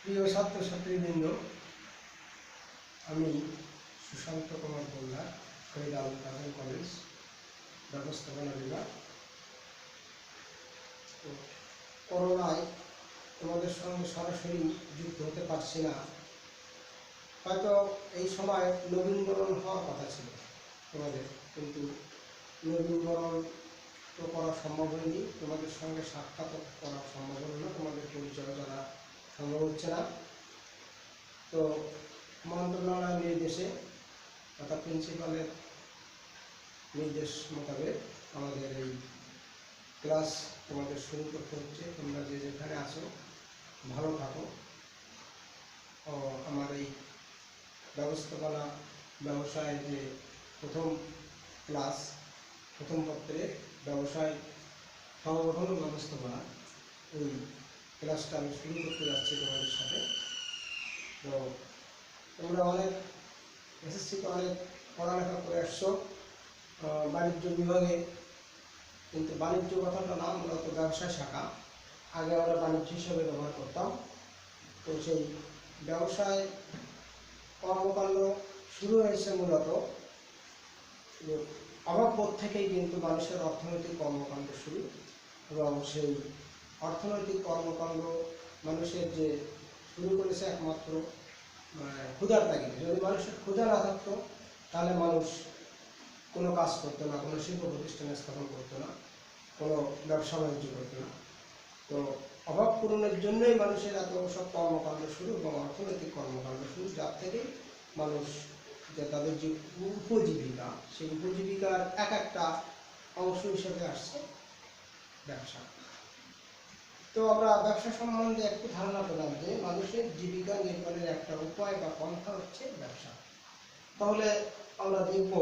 প্রিয় ছাত্রছাত্রীবৃন্দ, আমি সুশান্ত কুমার বল্লা, শহীদ আবুল কালাম কলেজ, ব্যবস্থাপনা বিভাগ। তো করোনায় তোমাদের সঙ্গে সরাসরি যুক্ত হতে পারছি না। হয়তো এই সময় নবীনবরণ হওয়ার কথা ছিল তোমাদের, কিন্তু নবীনবরণ তো করা সম্ভব হয়নি, তোমাদের সঙ্গে সাক্ষাৎ করা সম্ভব হলো না, তোমাদের পরিচয় জানা সম্ভব হচ্ছে না। তো মন্ত্রণালয়ের নির্দেশে অর্থাৎ প্রিন্সিপালের নির্দেশ মোতাবেক আমাদের এই ক্লাস তোমাদের শুরু করতে হচ্ছে। তোমরা যে যেখানে আসো ভালো থাকো। ও আমার এই ব্যবস্থাপনা ব্যবসায়ের যে প্রথম ক্লাস, প্রথম পত্রের ব্যবসায় সংগঠন ও ব্যবস্থাপনা, এই ক্লাসটা আমি শুরু করতে যাচ্ছি তোমাদের সাথে। তো তোমরা অনেক এসএসসিতে অনেক পড়ালেখা করে আসছো বাণিজ্য বিভাগে, কিন্তু বাণিজ্য কথাটা নাম মূলত ব্যবসা শাখা। আগে আমরা বাণিজ্য হিসেবে ব্যবহার করতাম। তো সেই ব্যবসায় কর্মকাণ্ড শুরু হয়েছে মূলত অভাববোধ থেকেই, কিন্তু মানুষের অর্থনৈতিক কর্মকাণ্ড শুরু, এবং সেই অর্থনৈতিক কর্মকাণ্ড মানুষের যে শুরু করেছে একমাত্র ক্ষুধার তাগিদে। যদি মানুষের ক্ষুধা না থাকতো তাহলে মানুষ কোনো কাজ করতো না, কোনো শিল্প প্রতিষ্ঠানে স্থাপন করতো না, কোনো ব্যবসা বাণিজ্য করতো না। তো অভাব পূরণের জন্যই মানুষের এত সব কর্মকাণ্ড শুরু এবং অর্থনৈতিক কর্মকাণ্ড শুরু, যার থেকে মানুষ যে তাদের যে উপজীবিকা, সেই উপজীবিকার এক একটা অংশ হিসেবে আসছে ব্যবসা। তো আমরা ব্যবসা সম্বন্ধে একটু ধারণা পেলাম যে মানুষের জীবিকা নির্বাহের একটা উপায় বা পন্থা হচ্ছে ব্যবসা। তাহলে আমরা দেখব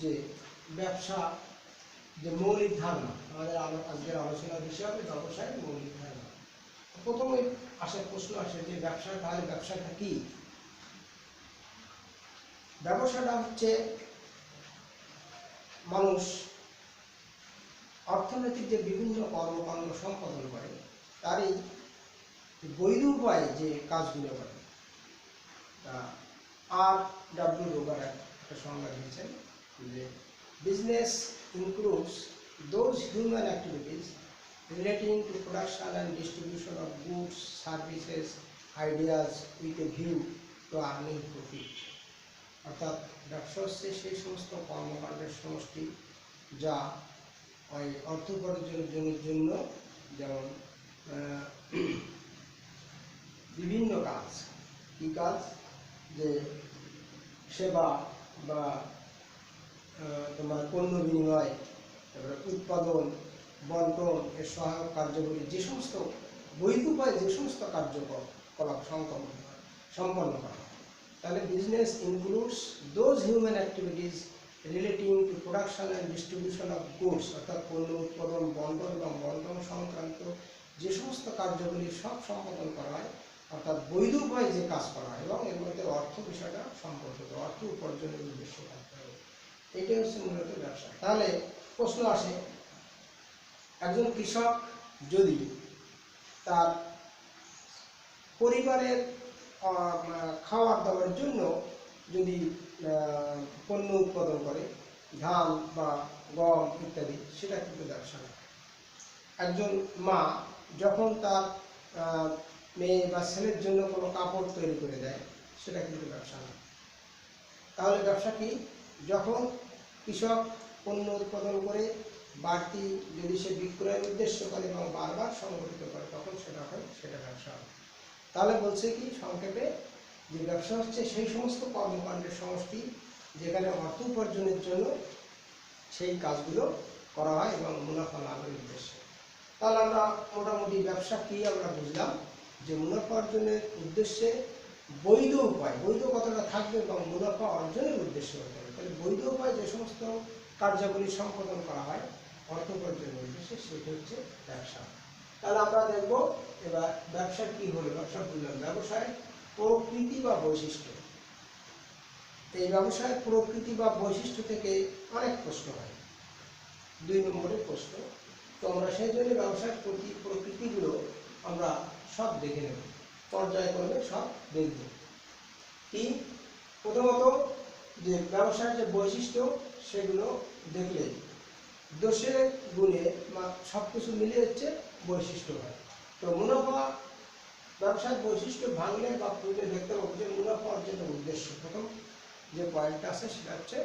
যে ব্যবসা যে মৌলিক ধারণা, আমাদের আজকের আলোচনার বিষয় হবে ব্যবসায়ের মৌলিক ধারণা। প্রথমে প্রশ্ন আসে যে ব্যবসাটা কি? ব্যবসাটা হচ্ছে মানুষ অর্থনৈতিক যে বিভিন্ন কর্মকাণ্ড সম্পাদন করে তারই বৈধ উপায়ে যে কাজগুলো করে। R.W. রোগার একটা সংজ্ঞা দিয়েছেন যে business includes those human activities relating to production and distribution of goods, services, ideas with a view to earning profit। অর্থাৎ ব্যবসা হচ্ছে সেই সমস্ত কর্মকাণ্ডের সমষ্টি যা ওই অর্থ উপার্জনের জন্য, যেমন বিভিন্ন কাজ। কী কাজ? যে সেবা বা তোমার পণ্য বিনিময়, তারপরে উৎপাদন, বন্টন, এর সহায়ক কার্যগুলি, যে সমস্ত বৈধ উপায়ে যে সমস্ত কার্যকলাপ সম্পন্ন করা। তাহলে business includes those human activities relating to production and distribution of goods, অর্থাৎ পণ্য উৎপাদন, বন্টন এবং বন্টন সংক্রান্ত যে সমস্ত কার্যগুলি সব সম্পাদন করা হয়, অর্থাৎ বৈধ উপায়ে যে কাজ করা হয়, এবং এর মধ্যে অর্থ বিষয়টা সম্পর্কিত, অর্থ উপার্জনের উদ্দেশ্য থাকতে হবে। এটাই হচ্ছে মূলত ব্যবসা। তাহলে প্রশ্ন আসে, একজন কৃষক যদি তার পরিবারের খাওয়ার দাওয়ার জন্য যদি পণ্য উৎপাদন করে, ধান বা গম ইত্যাদি, সেটা কিন্তু ব্যবসা না। একজন মা যখন তার মেয়ে বা ছেলের জন্য কোনো কাপড় তৈরি করে দেয়, সেটা কিন্তু ব্যবসা না। তাহলে ব্যবসা কি? যখন কৃষক পণ্য উৎপাদন করে বাড়তি যদি সে বিক্রয়ের উদ্দেশ্য করে এবং বারবার সংগঠিত করে, তখন সেটা ব্যবসা হবে। তাহলে বলছে কি সংক্ষেপে, যে ব্যবসা হচ্ছে সেই সমস্ত কর্মকাণ্ডের সমষ্টি যেখানে অর্থ উপার্জনের জন্য সেই কাজগুলো করা হয় এবং মুনাফা লাভের উদ্দেশ্যে। তাহলে আমরা মোটামুটি ব্যবসা কি আমরা বুঝলাম, যে মুনাফা অর্জনের উদ্দেশ্যে বৈধ উপায়, বৈধ কথাটা থাকবে এবং মুনাফা অর্জনের উদ্দেশ্য হতে হবে। তাহলে বৈধ উপায় যে সমস্ত কার্যাবলী সম্পাদন করা হয় অর্থ উপার্জনের উদ্দেশ্যে, সেটি হচ্ছে ব্যবসা। তাহলে আমরা দেখব এবার ব্যবসা কি হলো। ব্যবসা বুঝলাম, ব্যবসায় প্রকৃতি বা বৈশিষ্ট্য। এই ব্যবসায়ের প্রকৃতি বা বৈশিষ্ট্য থেকে অনেক প্রশ্ন হয়, 2 নম্বরের প্রশ্ন। তো আমরা সেই জন্য ব্যবসায়ের প্রকৃতিগুলো আমরা সব দেখে নেব। পর্যায়ক্রমে সব দেখব। কি প্রথমত যে ব্যবসার যে বৈশিষ্ট্য সেগুলো দেখলে দোষে গুণে সব কিছু মিলে হচ্ছে বৈশিষ্ট্য হয়। তো মুনাফা ব্যবসার বৈশিষ্ট্য ভাঙলে বা খুঁজে দেখতে হবে যে মুনাফা অর্জনের উদ্দেশ্য। প্রথম যে পয়েন্টটা আছে সেটা হচ্ছে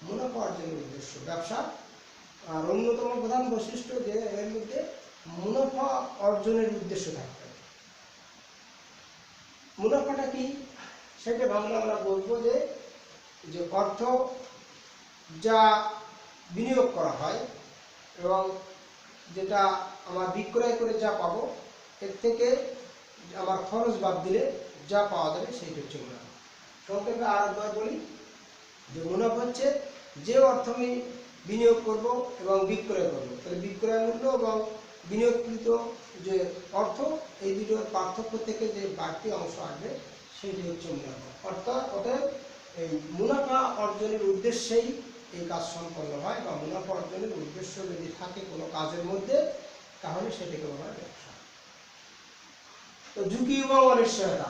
মুনাফা অর্জনের উদ্দেশ্য ব্যবসার। আর অন্যতম প্রধান বৈশিষ্ট্য যে এর মধ্যে মুনাফা অর্জনের উদ্দেশ্য থাকতে হবে। মুনাফাটা কি সেটা বাংলা আমরা বলবো যে অর্থ যা বিনিয়োগ করা হয় এবং যেটা আমার বিক্রয় করে যা পাবো এর থেকে আমার খরচ বাদ দিলে যা পাওয়া যাবে সেইটা হচ্ছে মুনাফা। সংক্ষেপে আর একবার বলি যে মুনাফা হচ্ছে যে অর্থ আমি বিনিয়োগ করব এবং বিক্রয় করব, তাহলে বিক্রয় মূল্য এবং বিনিয়োগকৃত যে অর্থ এই দুটোর পার্থক্য থেকে যে বাড়তি অংশ আসবে সেইটি হচ্ছে মুনাফা। অতএব এই মুনাফা অর্জনের উদ্দেশ্যেই এই কাজ সম্পন্ন হয় বা মুনাফা অর্জনের উদ্দেশ্য যদি থাকে কোনো কাজের মধ্যে তাহলে সেটাকে বলা হয় ব্যবসা। তো ঝুঁকি এবং অনিশ্চয়তা,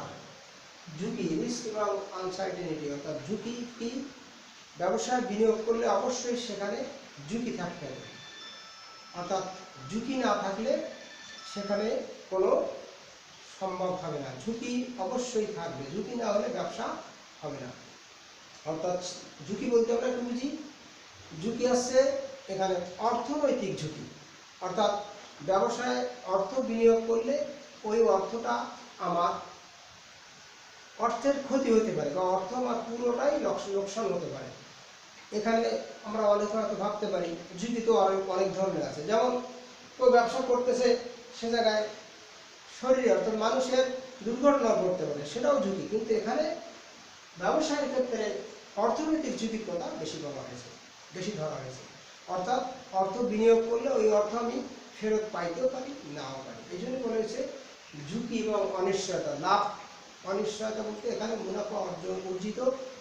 ঝুঁকি রিস্ক এবং আনসার্টেনিটি, অর্থাৎ ঝুঁকি কি ব্যবসায় বিনিয়োগ করলে অবশ্যই সেখানে ঝুঁকি থাকতে হবে, অর্থাৎ ঝুঁকি না থাকলে সেখানে কোনো সম্ভব হবে না। ঝুঁকি অবশ্যই থাকবে, ঝুঁকি না হলে ব্যবসা হবে না। অর্থাৎ ঝুঁকি বলতে আমরা একটু বুঝি, ঝুঁকি আসছে এখানে অর্থনৈতিক ঝুঁকি, অর্থাৎ ব্যবসায় অর্থ বিনিয়োগ করলে ওই অর্থটা আমার অর্থের ক্ষতি হতে পারে বা অর্থ আমার পুরোটাই লোকসান হতে পারে। এখানে আমরা অনেক হয়তো ভাবতে পারি ঝুঁকি তো অনেক ধরনের আছে, যেমন কেউ ব্যবসা করতেছে সে জায়গায় শরীরে অর্থাৎ মানুষের দুর্ঘটনা ঘটতে পারে, সেটাও ঝুঁকি। কিন্তু এখানে ব্যবসায়ের ক্ষেত্রে অর্থনৈতিক ঝুঁকির কথা বেশি বলা হয়েছে, বেশি ধরা হয়েছে। অর্থাৎ অর্থ বিনিয়োগ করলে ওই অর্থ আমি ফেরত পাইতেও পারি নাও পারি। এই জন্য বলা হয়েছে ঝুঁকি এবং অনিশ্চয়তা। লাভ অনিশ্চয়তা বলতে এখানে মুনাফা অর্জিত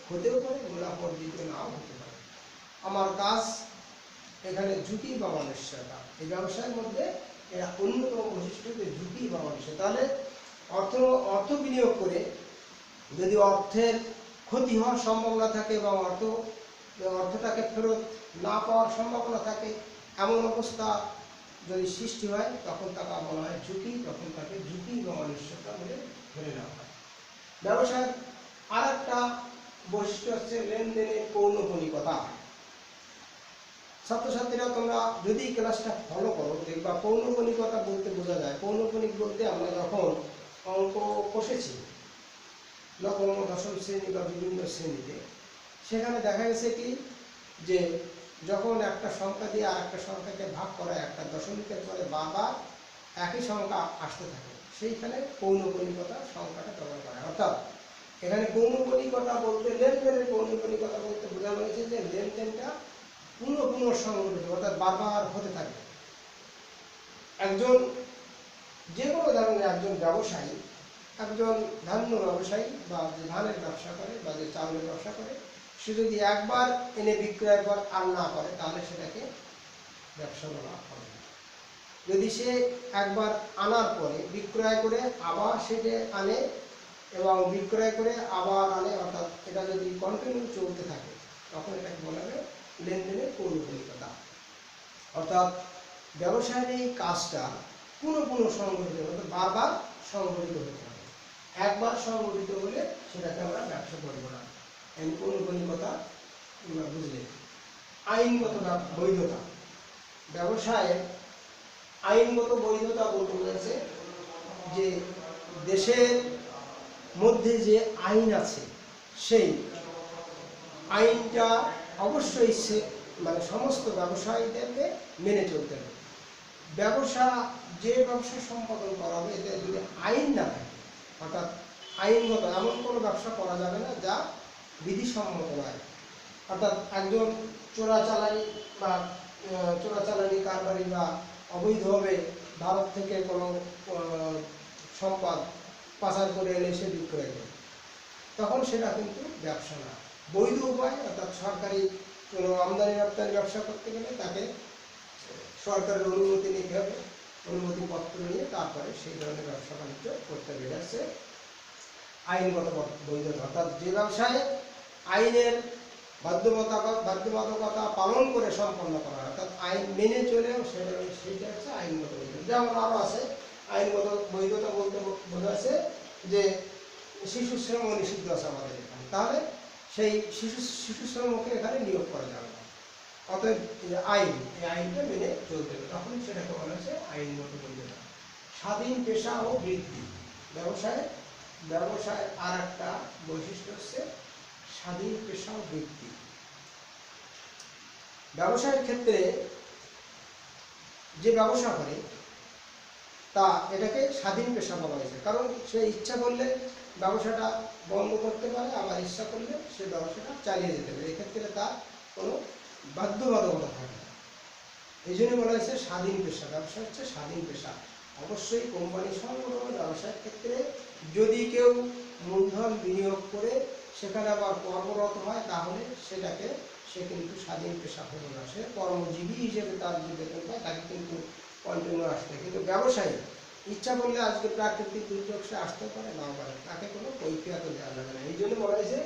হতেও পারে, মুনাফা অর্জিত নাও হতে পারে। আমার কাজ এখানে ঝুঁকি বা অনিশ্চয়তা, এই ব্যবসায়ের মধ্যে এরা অন্যতম বৈশিষ্ট্য যে ঝুঁকি বা অনিশ্চয়তা। তাহলে অর্থ বিনিয়োগ করে যদি অর্থের ক্ষতি হওয়ার সম্ভাবনা থাকে এবং অর্থটাকে ফেরত না পাওয়ার সম্ভাবনা থাকে, এমন অবস্থা যদি সৃষ্টি হয় তখন তাকে বলা হয় ঝুঁকি, তখন তাকে ঝুঁকি বা অনিশ্চয়তা বলে ধরে নেওয়া হয়। ব্যবসায়ের আর একটা বৈশিষ্ট্য হচ্ছে লেনদেনের পৌনঃপুনিকতা। ছাত্রছাত্রীরা তোমরা যদি ক্লাসটা ফলো করো দেখবা পৌনঃপুনিকতা বলতে বোঝা যায়, পৌনঃপুনিক বলতে আমরা যখন অঙ্ক কষেছি নবম দশম শ্রেণী বা বিভিন্ন শ্রেণীতে, সেখানে দেখা গেছে কি যে যখন একটা সংখ্যা দিয়ে আর একটা সংখ্যাকে ভাগ করা একটা দশমিকের পরে বারবার একই সংখ্যা আসতে থাকে, সেইখানে পৌনঃপুনিকতা সংখ্যাটা ব্যবহার করা হয়। অর্থাৎ এখানে পৌনঃপুনিকতা বলতে লেনদেনের পৌনঃপুনিকতা বলতে বোঝানো হয়েছে যে লেনদেনটা পুনঃ সংঘটিত, অর্থাৎ বারবার হতে থাকে। একজন যে কোনো ধরনের একজন ব্যবসায়ী, একজন ধান্য ব্যবসায়ী বা যে ধানের ব্যবসা করে বা যে চাউলের ব্যবসা করে, সে যদি একবার এনে বিক্রয়ের পর আর না করে তাহলে সেটাকে ব্যবসা বলা হবে না। যদি সে একবার আনার পরে বিক্রয় করে আবার সেটা আনে এবং বিক্রয় করে আবার আনে, অর্থাৎ এটা যদি কন্টিনিউ চলতে থাকে তখন এটাকে বলা হবে লেনদেনের পৌনঃপুনিকতা। অর্থাৎ ব্যবসায়ের এই কাজটা পুনঃ সংঘটিত, অর্থাৎ বারবার সংঘটিত হতে হবে। একবার সংঘটিত হলে সেটাকে আমরা ব্যবসা করবো না। এই পৌনঃপুনিকতা বুঝলে। আইনগত বৈধতা, ব্যবসায়ের আইনগত বৈধতা বলতে বলেছে যে দেশের মধ্যে যে আইন আছে সেই আইনটা অবশ্যই সমস্ত ব্যবসায়ীদেরকে মেনে চলতে হবে। যে ব্যবসা সম্পাদন করা হবে এতে যদি আইন না থাকে, অর্থাৎ আইনগত এমন কোনো ব্যবসা করা যাবে না যা বিধিসম্মত নয়। অর্থাৎ একজন চোরাচালানি কারবারি বা অবৈধভাবে ভারত থেকে কোনো সম্পদ পাচার করে এনে সে বিক্রয় করে, তখন সেটা কিন্তু ব্যবসা না। বৈধ উপায়, অর্থাৎ সরকারি কোনো আমদানি রপ্তানি ব্যবসা করতে গেলে তাকে সরকারের অনুমতি নিতে হবে, অনুমতিপত্র নিয়ে তারপরে সেই ধরনের ব্যবসা বাণিজ্য করতে হবে। আইনগত বৈধতা, অর্থাৎ যে ব্যবসায় আইনের বাধ্যবাধকতা পালন করে সম্পন্ন করা হয়, অর্থাৎ আইন মেনে চলেও সেটা হচ্ছে আইনগত বৈধতা। যেমন আরও আছে আইনগত বৈধতা বলতে বোঝাচ্ছে যে শিশু শ্রম নিষিদ্ধ আছে আমাদের এখানে, তাহলে সেই শিশু শ্রমকে এখানে নিয়োগ করা যাবে না। অতএব আইন, এই আইনটা মেনে চলতে হবে, তখন সেটাকে বলা হচ্ছে আইনগত বৈধতা। স্বাধীন পেশা ও বৃত্তি, ব্যবসায় আর একটা বৈশিষ্ট্য হচ্ছে স্বাধীন পেশা ও বৃত্তি। ব্যবসায়ের ক্ষেত্রে যে ব্যবসা করে তা এটাকে স্বাধীন পেশা বলা হয়েছে, কারণ সে ইচ্ছা করলে ব্যবসাটা বন্ধ করতে পারে, আবার ইচ্ছা করলে সে ব্যবসাটা চালিয়ে যেতে পারে, এক্ষেত্রে তার কোনো বাধ্যবাধকতা থাকে না। এই জন্য বলা হয়েছে স্বাধীন পেশা। ব্যবসা হচ্ছে স্বাধীন পেশা। অবশ্যই কোম্পানি সংগঠন ব্যবসার ক্ষেত্রে যদি কেউ মূলধন বিনিয়োগ করে সেখানে আবার কর্মরত হয়, তাহলে সে কিন্তু স্বাধীন পেশা হলো না, সে কর্মজীবী হিসেবে তার যে বেতন পায় তাকে কিন্তু কন্টিনিউ আসতে হয়। কিন্তু ব্যবসায়ী ইচ্ছা করলে আজকে প্রাকৃতিক দুর্যোগ সে আসতে পারে, নাও পারে, তাকে কোনো কৈফিয়ত দেওয়া যাবে না। এই জন্য বলা হয়েছে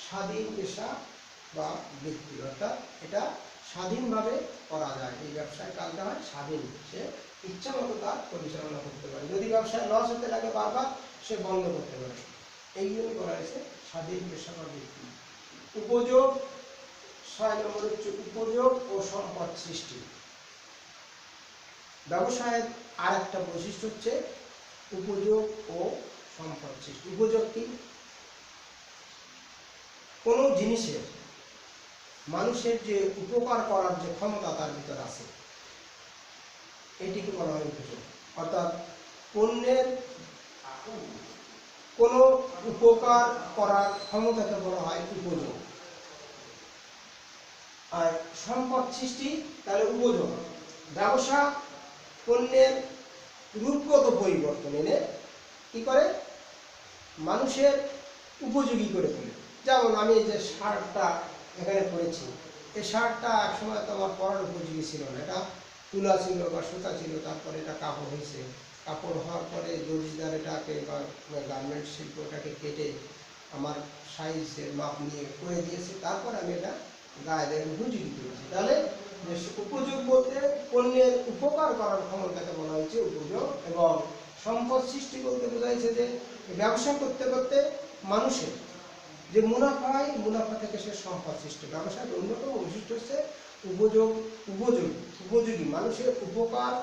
স্বাধীন পেশা বা বৃত্তি, অর্থাৎ এটা স্বাধীনভাবে করা যায়। এই ব্যবসায় কাজটা হয় স্বাধীন, সে ইচ্ছা মতো তার পরিচালনা করতে পারে। যদি ব্যবসায় লস হতে লাগে বারবার, সে বন্ধ করতে পারে। এই জন্য করা হয়েছে স্বাধীন পেশা বা বৃত্তি। উপযোগ, 6 নম্বর হচ্ছে উপযোগ ও সম্পদ সৃষ্টি। ব্যবসায়ের আর একটা বৈশিষ্ট্য হচ্ছে উপযোগ ও সম্পদ সৃষ্টি। উপযোগ কি? কোনো জিনিসের মানুষের যে উপকার করার যে ক্ষমতা তার ভিতর আছে, এটিকে বলা হয় উপযোগ। অর্থাৎ পণ্যের কোনো উপকার করার ক্ষমতাকে বলা হয় উপযোগ। আর সম্পদ সৃষ্টি তাহলে উপযোগ। ব্যবসা পণ্যের রূপগত পরিবর্তন এনে কি করে? মানুষের উপযোগী করে তোলে। যেমন আমি এই যে শার্টটা এখানে পরেছি, এই শার্টটা একসময় তো আমার পরার উপযোগী ছিল না, এটা তুলা ছিল বা সুতা ছিল, তারপরে এটা কাপড় হয়েছে। কাপড় হওয়ার পরে দর্জিদার এটাকে বা গার্মেন্টস শিল্প এটাকে কেটে আমার সাইজের মাপ নিয়ে করে দিয়েছে, তারপর আমি এটা গায়ে দেয় উপযোগী করেছি। তাহলে উপযোগ বলতে পণ্যের উপকার করার ক্ষমতাকে বলা হয়েছে উপযোগ। এবং সম্পদ সৃষ্টি বলতে বোঝা হয়েছে যে ব্যবসা করতে করতে মানুষের যে মুনাফা হয়, মুনাফা থেকে সে সম্পদ সৃষ্টি। ব্যবসার অন্যতম বৈশিষ্ট্য হচ্ছে উপযোগী মানুষের উপকার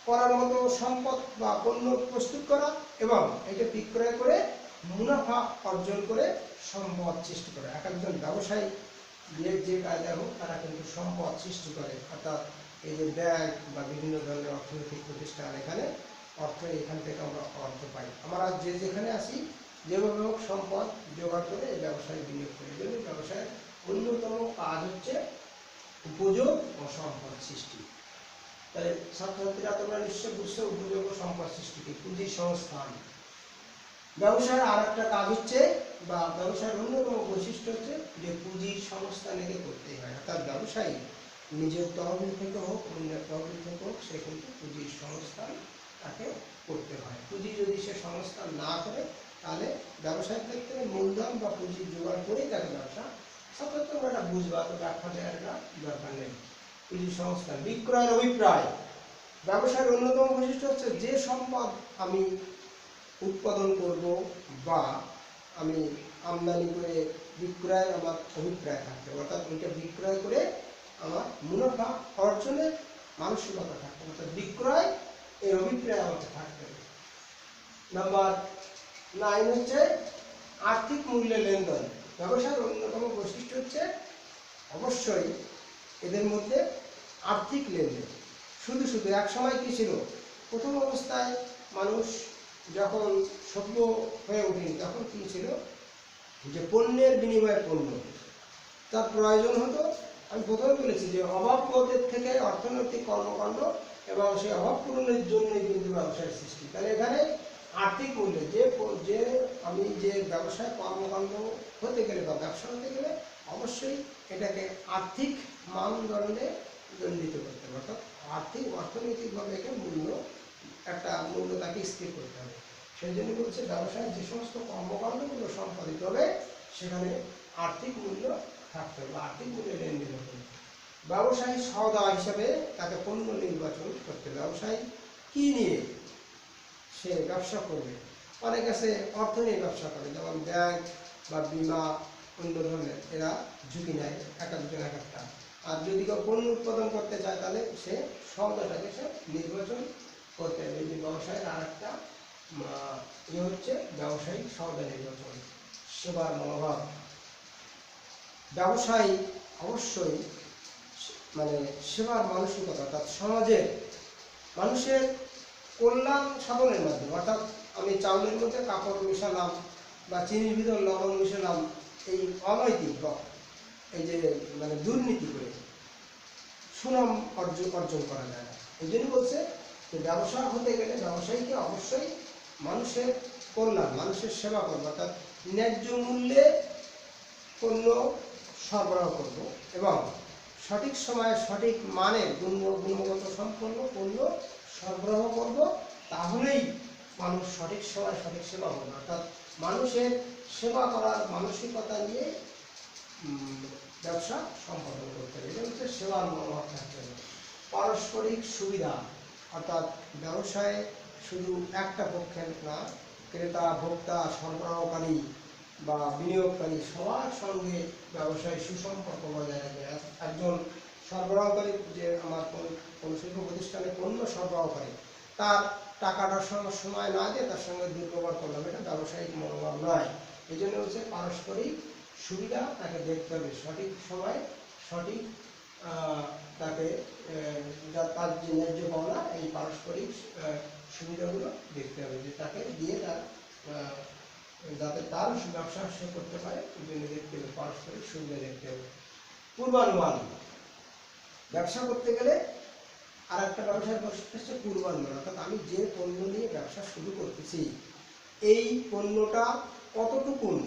করার মতো সম্পদ বা পণ্য প্রস্তুত করা এবং এটা বিক্রয় করে মুনাফা অর্জন করে সম্পদ সৃষ্টি করে। এক একজন ব্যবসায়ী যে কায়দা হোক, তারা কিন্তু সম্পদ সৃষ্টি করে। অর্থাৎ এই যে ব্যাংক বা বিভিন্ন ধরনের অর্থনৈতিক প্রতিষ্ঠান, এখান থেকে আমরা অর্থ পাই। আমরা যেখানে আসি যেভাবে হোক সম্পদ জোগাড় করে এই ব্যবসায় বিনিয়োগ করি। এই জন্য ব্যবসায়ের অন্যতম কাজ হচ্ছে উপযোগ ও সম্পদ সৃষ্টি। তাহলে ছাত্রছাত্রীরা তোমরা নিশ্চয় বুঝছো উপযোগ ও সম্পদ সৃষ্টি কি? পুঁজি সংস্থান। ব্যবসায়ের আর একটা কাজ হচ্ছে বা ব্যবসায়ের অন্যতম বৈশিষ্ট্য হচ্ছে যে পুঁজি সংস্থান একে করতেই হয়। অর্থাৎ ব্যবসায়ী নিজের তহবিল থেকে হোক, অন্যের তহবিল থেকে হোক, সে কিন্তু পুঁজির সংস্থান তাকে করতে হয়। পুঁজি যদি সে সংস্থান না করে, তাহলে ব্যবসায়ের ক্ষেত্রে মূলধন বা পুঁজি জোগাড় করেই তাকে ব্যবসা। সাথে তোমরা এটা বুঝবা, তো ব্যাখ্যা দেওয়ার একটা দরকার নেই। পুঁজি সংস্থান। বিক্রয়ের অভিপ্রায়। ব্যবসায়ের অন্যতম বৈশিষ্ট্য হচ্ছে যে সম্পদ আমি উৎপাদন করব বা আমি আমদানি করে বিক্রয়ের আমার অভিপ্রায় থাকতে হবে, অর্থাৎ ওইটা বিক্রয় করে আমার মুনাফা অর্জনের মানসিকতা থাকতে হবে, অর্থাৎ বিক্রয় এর অভিপ্রায় আমাকে থাকতে হবে। নাম্বার 9 হচ্ছে আর্থিক মূল্যে লেনদেন। ব্যবসার অন্যতম বৈশিষ্ট্য হচ্ছে অবশ্যই এদের মধ্যে আর্থিক লেনদেন। শুধু এক সময় কি ছিল? প্রথম অবস্থায় মানুষ যখন সভ্য হয়ে ওঠেনি, তখন কি ছিল? যে পণ্যের বিনিময়ে পণ্য তার প্রয়োজন হতো। আমি প্রথমে বলেছি যে অভাব বোধের থেকে অর্থনৈতিক কর্মকাণ্ড এবং সেই অভাব পূরণের জন্যই কিন্তু ব্যবসায়ের সৃষ্টি। তাহলে এখানে আর্থিক মূল্য যে আমি যে ব্যবসায় কর্মকাণ্ড হতে গেলে বা ব্যবসা হতে গেলে অবশ্যই এটাকে আর্থিক মানদণ্ডে দণ্ডিত করতে হবে, অর্থাৎ অর্থনৈতিকভাবে একে একটা মূল্য তাকে স্থির করতে হবে। সেই জন্য বলছে ব্যবসায় যে সমস্ত কর্মকাণ্ডগুলো সম্পাদিত হবে সেখানে আর্থিক মূল্য থাকতে হবে, আর্থিক মূল্যে লেনদেন হতে হবে। ব্যবসায়ী সওদা হিসাবে তাকে পণ্য নির্বাচন করতে হবে। ব্যবসায়ী কি নিয়ে সে ব্যবসা করবে? অনেক আছে অর্থ নিয়ে ব্যবসা করে, যেমন ব্যাংক বা বিমা, অন্য ধরনের এরা ঝুঁকি নেয়, এক একজন এক একটা। আর যদি কেউ পণ্য উৎপাদন করতে চায় তাহলে সে সওদাটাকে সে নির্বাচন করতে হবে। এই যে ব্যবসায়ের আর একটা ইয়ে হচ্ছে ব্যবসায়িক সওদা নির্বাচন। সেবার মনোভাব, ব্যবসায়ী অবশ্যই মানে সেবার মানসিকতা, অর্থাৎ সমাজের মানুষের কল্যাণ সাধনের মাধ্যমে, অর্থাৎ আমি চাউলের মধ্যে কাপড় মিশালাম বা চিনির ভিতর লবণ মিশালাম, এই অনৈতিক বা এই যে মানে দুর্নীতি করে সুনাম অর্জন করা যায় না। এই জন্য বলছে যে ব্যবসা হতে গেলে ব্যবসায়ীকে অবশ্যই মানুষের কল্যাণ, মানুষের সেবা করবো, অর্থাৎ ন্যায্য মূল্যে পণ্য সরবরাহ করব এবং সঠিক সময়ে সঠিক মানের গুণগত সম্পন্ন পণ্য সরবরাহ করব, তাহলেই মানুষ সঠিক সময় সঠিক সেবা করবে। অর্থাৎ মানুষের সেবা করার মানসিকতা নিয়ে ব্যবসা সম্পাদন করতে হবে। এটা হচ্ছে সেবার মনোভাব থাকতে হবে। পারস্পরিক সুবিধা, অর্থাৎ ব্যবসায় শুধু একটা পক্ষের না, ক্রেতা, ভোক্তা, সরবরাহকারী বা বিনিয়োগকারী সবার সঙ্গে ব্যবসায় সুসম্পর্ক বজায় রাখবে। একজন সরবরাহকারী, যে আমার কোন শিল্প প্রতিষ্ঠানে পণ্য সরবরাহকারী, তার টাকাটার সময় না দিয়ে তার সঙ্গে দুর্ব্যবহার করলাম, এটা ব্যবসায়িক মনোভাব নয়। এই জন্য হচ্ছে পারস্পরিক সুবিধা তাকে দেখতে হবে, সঠিক সময় সঠিক তাকে তার যে ন্যায্য পাওনা, এই পারস্পরিক সুবিধাগুলো দেখতে হবে, যে তাকে দিয়ে তার যাতে তার ব্যবসা সে করতে পারে, ওই জন্য দেখতে হবে, পারস্পরিক সুবিধা দেখতে হবে। পূর্বানুমান, ব্যবসা করতে গেলে আর একটা ব্যবসার বৈশিষ্ট্য হচ্ছে পূর্বানুমান, অর্থাৎ আমি যে পণ্য নিয়ে ব্যবসা শুরু করতেছি এই পণ্যটা কতটুকুন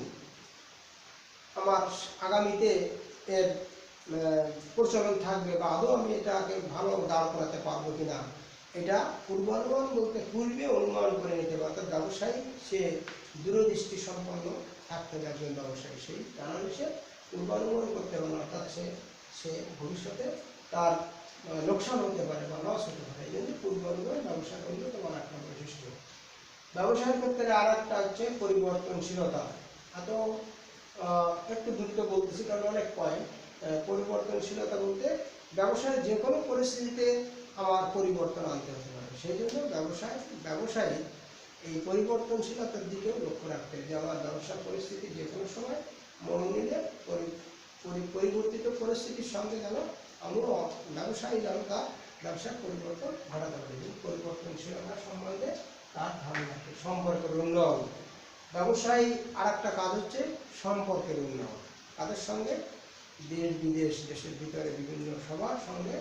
আমার আগামীতে এর প্রচলন থাকবে বা আদৌ আমি এটাকে ভালো দাঁড় করাতে পারবো কিনা, এটা পূর্বানুমান বলতে পূর্বে অনুমান করে নিতে হবে। অর্থাৎ ব্যবসায়ী সে দূরদৃষ্টি সম্পন্ন থাকতে হবে, একজন ব্যবসায়ী সেই কারণে সে পূর্বানুমান করতে পারে, অর্থাৎ সে ভবিষ্যতে তার লোকসান হতে পারে বা লস হতে পারে। এই জন্য পূর্বানুমান ব্যবসার অন্যতম একটা বৈশিষ্ট্য। ব্যবসায়ের ক্ষেত্রে আর একটা হচ্ছে পরিবর্তনশীলতা। এত একটু দ্রুত বলতেছি কারণ অনেক পয়েন্ট। পরিবর্তনশীলতা বলতে ব্যবসায় যে কোনো পরিস্থিতিতে আমার পরিবর্তন আনতে হতে পারে, সেই জন্য ব্যবসায়ী এই পরিবর্তনশীলতার দিকেও লক্ষ্য রাখতে হবে, যে আমার ব্যবসার পরিস্থিতি যে কোনো সময় মন নিলে পরিবর্তিত পরিস্থিতির সঙ্গে যেন আমরা ব্যবসায়ী যেন তার ব্যবসার পরিবর্তন ঘটাতে পারি। পরিবর্তনশীলতা সম্বন্ধে তার ধারণা রাখতে। সম্পর্কের উন্নয়ন, ব্যবসায়ী আর একটা কাজ হচ্ছে সম্পর্কের উন্নয়ন। তাদের সঙ্গে দেশ বিদেশ, দেশের ভিতরে বিভিন্ন সবার সঙ্গে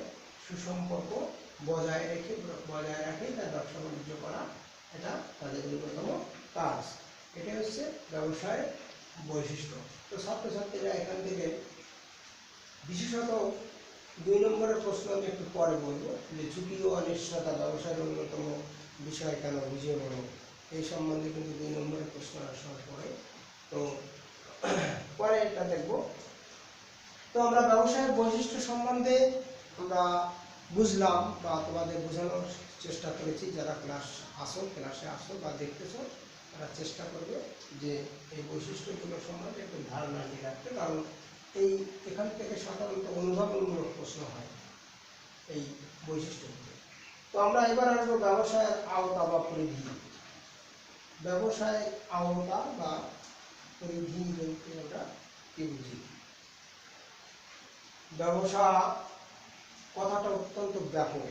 সুসম্পর্ক বজায় রাখে তার ব্যবসা বাণিজ্য করা, এটা তাদের অন্যতম কাজ। এটা হচ্ছে ব্যবসায়ের বৈশিষ্ট্য। তো ছাত্রছাত্রীরা এখান থেকে বিশেষত 2 নম্বরের প্রশ্ন আমি একটু পরে বলবো, যে ঝুঁকি ও অনিশ্চয়তা ব্যবসায়ের অন্যতম বিষয় কেন বুঝিয়ে বলো, এই সম্বন্ধে কিন্তু 2 নম্বরের প্রশ্ন আসার পরে, তো পরে এটা দেখব। তো আমরা ব্যবসায়ের বৈশিষ্ট্য সম্বন্ধে আমরা বুঝলাম বা তোমাদের বোঝানোর চেষ্টা করেছি। যারা ক্লাসে আসো বা দেখতেছো, তারা চেষ্টা করবে যে এই বৈশিষ্ট্যগুলো সম্বন্ধে একটু ধারণা নিয়ে রাখতে, কারণ এখান থেকে সাধারণত অনুধাবনমূলক প্রশ্ন হয় এই বৈশিষ্ট্যগুলো। তো আমরা এবার আসবো ব্যবসায়ের আওতা বা পরিধি। ব্যবসায়ের আওতা বা পরিধি বলতে আমরা কি বুঝি? ব্যবসা কথাটা অত্যন্ত ব্যাপক।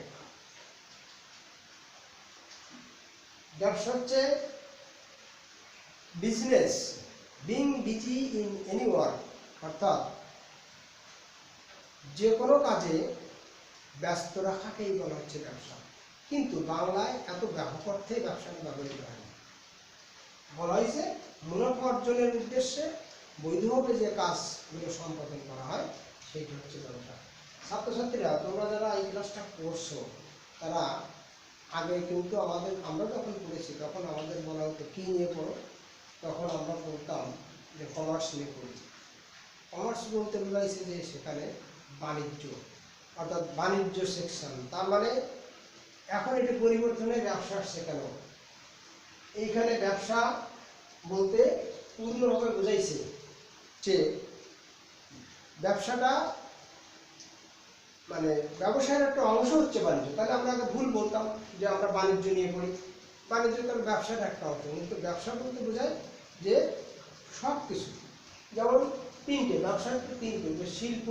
ব্যবসা হচ্ছে business being busy in any work, অর্থাৎ যে কোনো কাজে ব্যস্ত রাখাকেই বলা হচ্ছে ব্যবসা। কিন্তু বাংলায় এত ব্যাপক অর্থে ব্যবসা ব্যবহৃত হয় না। বলা হয়েছে মুনাফা অর্জনের উদ্দেশ্যে বৈধভাবে যে কাজগুলো সম্পাদন করা হয় সেইটা হচ্ছে ব্যবসা। ছাত্রছাত্রীরা, তোমরা যারা এই ক্লাসটা করছো, তারা আগে কিন্তু আমরা যখন পড়েছি তখন আমাদের বলা হতো কি কি নিয়ে পড়ো, তখন আমরা বলতাম যে কমার্স নিয়ে পড়ি। কমার্স বলতে বোঝাইছে যে সেখানে বাণিজ্য, অর্থাৎ বাণিজ্য সেকশন। তার মানে এখন এটি পরিবর্তনে ব্যবসা শেখানো। এইখানে ব্যবসা বলতে পূর্ণভাবে বোঝাইছে যে ব্যবসাটা মানে ব্যবসায়ের একটা অংশ হচ্ছে বাণিজ্য। তাহলে আমরা আগে ভুল বলতাম যে আমরা বাণিজ্য নিয়ে পড়ি, বাণিজ্য তাহলে ব্যবসার একটা অংশ। কিন্তু ব্যবসা বলতে বোঝায় যে সব কিছু, যেমন তিনটে ব্যবসা, তিনটে যে শিল্প,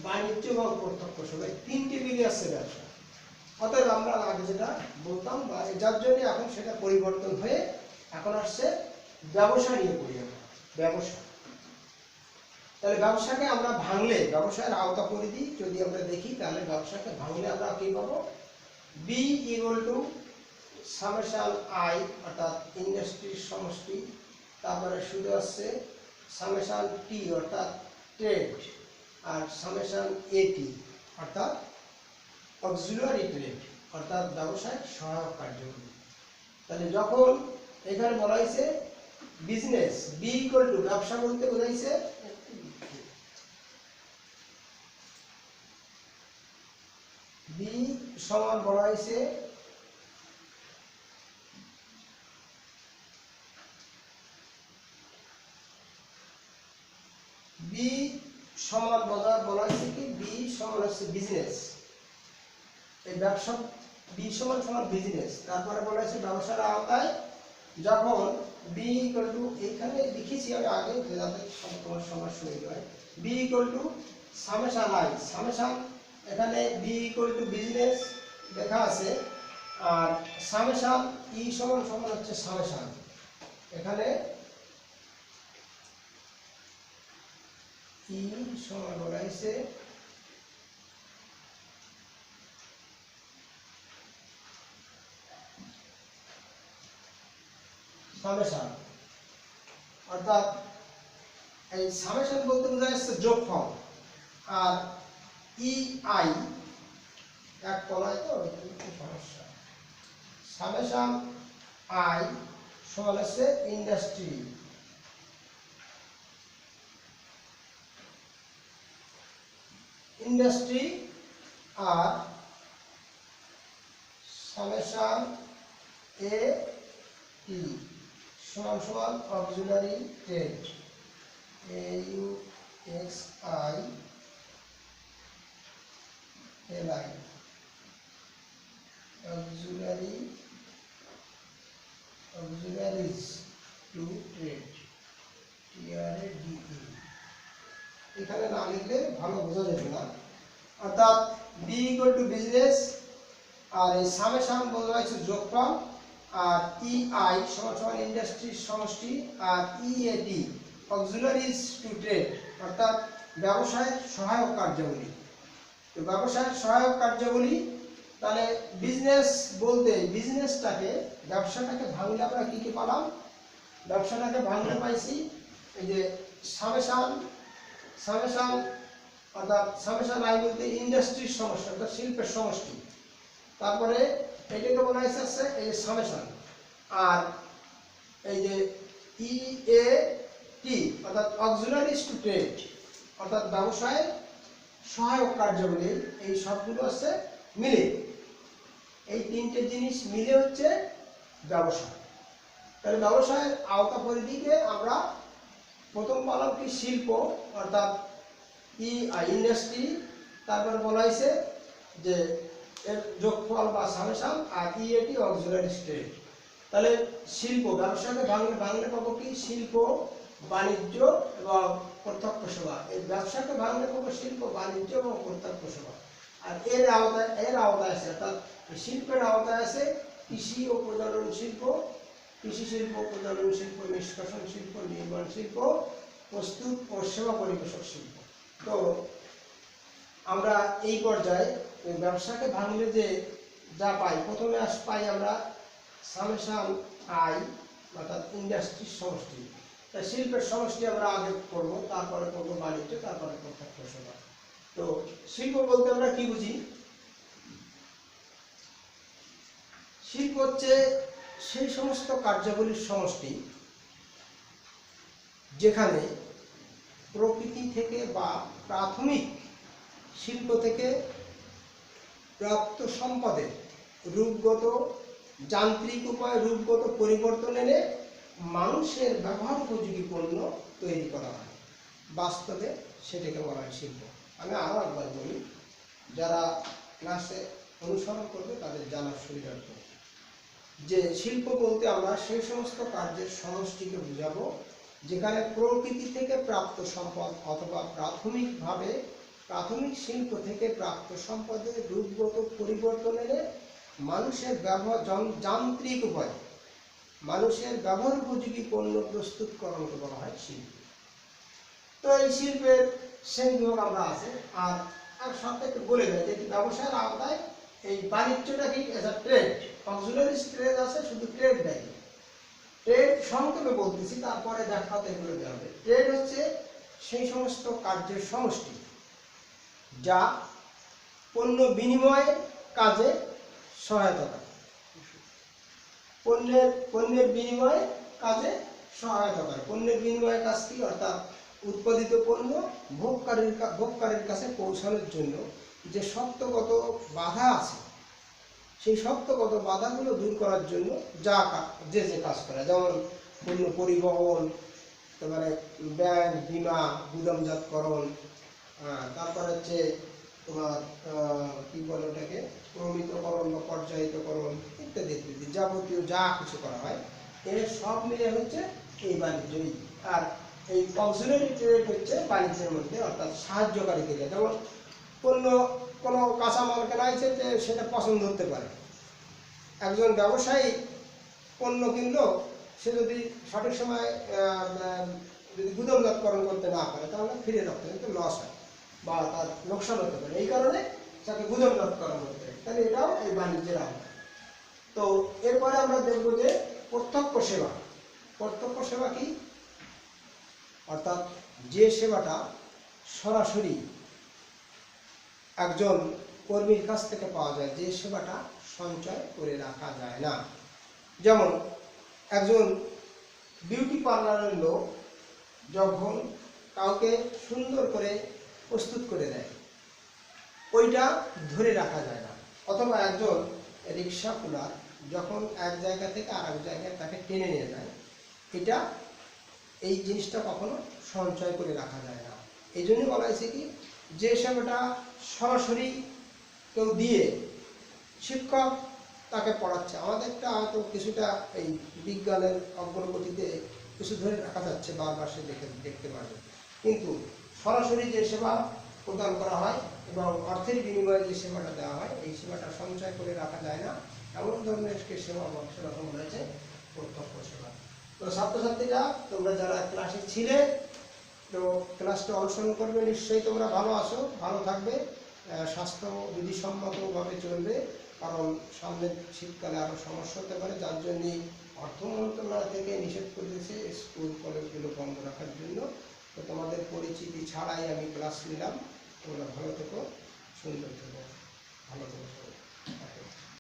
বাণিজ্য এবং প্রত্যক্ষ সেবা, তিনটে মিলে আসছে ব্যবসা। অতএব আমরা আগে যেটা বলতাম বা যার জন্য এখন সেটা পরিবর্তন হয়ে এখন আসছে ব্যবসা নিয়ে পড়ি আমরা, ব্যবসা। তাহলে ব্যবসাকে আমরা ভাঙলে, ব্যবসায়ের আওতা পরিধি যদি আমরা দেখি, তাহলে ব্যবসাকে ভাঙলে আমরা কি পাবো, B equal to summation I অর্থাৎ ইন্ডাস্ট্রির সমষ্টি, তারপরে শুধু আসছে সামেশন টি অর্থাৎ ট্রেড, আর সামেশন এটি অর্থাৎ অক্সিলারি ট্রেড অর্থাৎ ব্যবসায় সহায়ক কার্যক্রম। তাহলে যখন এখানে বলা হয়েছে বিজনেস, বি ইকুয়াল টু ব্যবসা বলতে বোঝাইছে বি সমান বলা হয়েছে বি সমান বলা হয়েছে কি, বি সমান হচ্ছে বিজনেস। এই ব্যবসা বি সমান সমান বিজনেস। তারপরে বলা হয়েছে ব্যবসার আওতায় যখন বি ইকুয়াল টু, এইখানে লিখেছি আমি আগে যাতে তোমার সবার সুবিধা হয়, B equal to summation I, summation এখানে বি ইকুয়াল টু বিজনেস লেখা আছে, আর সামেশন ই সমান সমান হচ্ছে সামেশন, এখানে ই সমান বলা হয়েছে সামেশন। অর্থাৎ এই সামেশন বলতে বোঝা যাচ্ছে যোগফল, আর ই আই এক তলায় তো একটু সমস্যা। সামেশন আই সমান হচ্ছে ইন্ডাস্ট্রি, ইন্ডাস্ট্রি, আর সামেশন এ টি সমান সমান auxiliary trade, A U X I L I, auxiliaries to trade, T R A D E. এখানে না লিখলে ভালো বোঝা যাবে না। অর্থাৎ বি ইকুয়াল টু বিজনেস, আর এই সামেশন বলা হয়েছে যোগফল, আর ই আই সমান সমান ইন্ডাস্ট্রির সমষ্টি, আর ই এ টি অক্সিলারিজ টু ট্রেড অর্থাৎ ব্যবসায়ের সহায়ক কার্যাবলী। তো ব্যবসায়ের সহায়ক কার্যাবলী, তাহলে বিজনেস বলতে বিজনেসটাকে, ব্যবসাটাকে ভাঙলে আমরা কি কি পেলাম, ব্যবসাটাকে ভাঙলে পাইছি এই যে সামেশন, সামেশন অর্থাৎ সামেশন আই বলতে ইন্ডাস্ট্রির সমষ্টি অর্থাৎ শিল্পের সমষ্টি, তারপরে এটাকে বলা হয়েছে এই সামেশন, আর এই যে ই এ টি অর্থাৎ অক্সিলারিজ টু ট্রেড অর্থাৎ ব্যবসায়ের সহায়ক কার্যাবলী। এই সবগুলো হচ্ছে মিলে, এই তিনটে জিনিস মিলে হচ্ছে ব্যবসা। তাহলে ব্যবসায়ের আওতা পরিধিকে আমরা প্রথম বললাম কি শিল্প অর্থাৎ ই ইন্ডাস্ট্রি, তারপর বলা হয়েছে যে এর যোগফল বা সামেশন, আর ই এটি অক্সিলারি ট্রেড। তাহলে শিল্প, ব্যবসাকে ভাঙলে পাবো কি, শিল্প, বাণিজ্য এবং প্রত্যক্ষ সেবা। এই ব্যবসাকে ভাঙলে পাবো শিল্প, বাণিজ্য এবং প্রত্যক্ষ সেবা। আর এর আওতায় আছে, অর্থাৎ শিল্পের আওতায় আছে কৃষি ও প্রজনন শিল্প, কৃষি শিল্প, প্রজনন শিল্প, নিষ্কাশন শিল্প, নির্মাণ শিল্প, প্রস্তুত ও সেবা পরিবেশক শিল্প। তো আমরা এই পর্যায়ে ব্যবসাকে ভাঙলে যে যা পাই, প্রথমে পাই আমরা সামেশন আই অর্থাৎ ইন্ডাস্ট্রির সমষ্টি। তাই শিল্পের সমষ্টি আমরা আগে করব, তারপরে করব বাণিজ্য, তারপরে প্রত্যক্ষ সেবা। তো শিল্প বলতে আমরা কি বুঝি, শিল্প হচ্ছে সেই সমস্ত কার্যাবলীর সমষ্টি যেখানে প্রকৃতি থেকে বা প্রাথমিক শিল্প থেকে প্রাপ্ত সম্পদের রূপগত যান্ত্রিক উপায়ে রূপগত পরিবর্তন এনে মানুষের ব্যবহার উপযোগী পণ্য তৈরি করা হয়। বাস্তবে সেটাকে বলা হয় শিল্প। আমি আরও একবার বলি, যারা ক্লাসে অনুসরণ করবে তাদের জানার সুবিধার্থে, যে শিল্প বলতে আমরা সেই সমস্ত কার্যের সমষ্টিকে বুঝাবো যেখানে প্রকৃতি থেকে প্রাপ্ত সম্পদ অথবা প্রাথমিক শিল্প থেকে প্রাপ্ত সম্পদের রূপগত পরিবর্তন এনে মানুষের ব্যবহার যান্ত্রিক উপায়ে মানুষের ব্যবহার উপযোগী পণ্য প্রস্তুতকরণকে বলা হয় শিল্প। তো এই শিল্পের শ্রেণীবিভাগ আমরা আছে। আর সাথে একটু বলে দেয় যে ব্যবসায়ের আওতায় এই বাণিজ্যটা কি as a trade, auxiliary trade আছে, শুধু ট্রেড নেই। ট্রেড সংক্ষেপে বলতেছি, তারপরে ব্যাখ্যাতে এগুলো দেওয়া হবে। ট্রেড হচ্ছে সেই সমস্ত কার্যের সমষ্টি যা পণ্য বিনিময় কাজে সহায়তা করে। পণ্যের বিনিময় কাজে সহায়তা করে। পণ্যের বিনিময় কাজ কি? অর্থাৎ উৎপাদিত পণ্য ভোগকারীর কাছে পৌঁছানোর জন্য যে শর্তগত বাধা আছে, সেই শর্তগত বাধাগুলো দূর করার জন্য যে কাজ করে, যেমন পণ্য পরিবহন, তারপরে ব্যাংক, বীমা, গুদামজাতকরণ, তারপরে হচ্ছে তোমার কি বলে ওটাকে প্রমিতকরণ বা পর্যায়িতকরণ ইত্যাদি ইত্যাদি যাবতীয় যা কিছু করা হয়, এর সব মিলে হচ্ছে এই বাণিজ্যই। আর এই অক্সিলারি ট্রেড হচ্ছে বাণিজ্যের মধ্যে, অর্থাৎ সাহায্যকারী ক্রিয়া। যেমন কোনো কাঁচামাল কেনা হয়েছে, যে সেটা পছন্দ হতে পারে। একজন ব্যবসায়ী পণ্য কিনলো, সে যদি সঠিক সময় যদি গুদামজাতকরণ করতে না পারে, তাহলে ফিরে রাখতে কিন্তু লস হয় বা তার লোকসান হতে পারে। এই কারণে তাকে গুদামজাতকরণ করতে হয়। তাহলে এটাও এই বাণিজ্যের আওতা। তো এরপরে আমরা দেখব যে প্রত্যক্ষ সেবা। প্রত্যক্ষ সেবা কি? অর্থাৎ যে সেবাটা সরাসরি একজন কর্মীর কাছ থেকে পাওয়া যায়, যে সেবাটা সঞ্চয় করে রাখা যায় না। যেমন একজন বিউটি পার্লারের লোক যখন কাউকে সুন্দর করে প্রস্তুত করে দেয়, ওইটা ধরে রাখা যায় না। অথবা একজন রিক্সা পুলার যখন এক জায়গা থেকে আর এক জায়গায় তাকে টেনে নিয়ে যায়, এই জিনিসটা কখনো সঞ্চয় করে রাখা যায় না। এই জন্য বলা হয়েছে কি, যে সেবাটা সরাসরি কেউ দিয়ে, শিক্ষক তাকে পড়াচ্ছে, আমাদেরটা হয়তো কিছুটা এই বিজ্ঞানের অগ্রগতিতে কিছু ধরে রাখা যাচ্ছে, বারবার সে দেখতে পারবে। কিন্তু সরাসরি যে সেবা প্রদান করা হয় এবং অর্থের বিনিময়ে যে সেবাটা দেওয়া হয়, এই সেবাটা সঞ্চয় করে রাখা যায় না। এমন ধরনের সেবা সেরকম রয়েছে প্রত্যক্ষ সেবা। তো ছাত্রছাত্রীরা, তোমরা যারা ক্লাসে ছিলে, তো ক্লাসটা অনুসরণ করবে, নিশ্চয়ই তোমরা ভালো আছো, ভালো থাকবে, স্বাস্থ্য বিধিসম্মতভাবে চলবে। কারণ সামনের শীতকালে আরও সমস্যা হতে পারে, যার জন্যে অর্থ মন্ত্রণালয় থেকে নিষেধ করে দিয়েছে স্কুল কলেজগুলো বন্ধ রাখার জন্য। তো তোমাদের পরিচিতি ছাড়াই আমি ক্লাস নিলাম। তোমরা ভালো থেকো, সুন্দর থেকো, ভালো থেকো।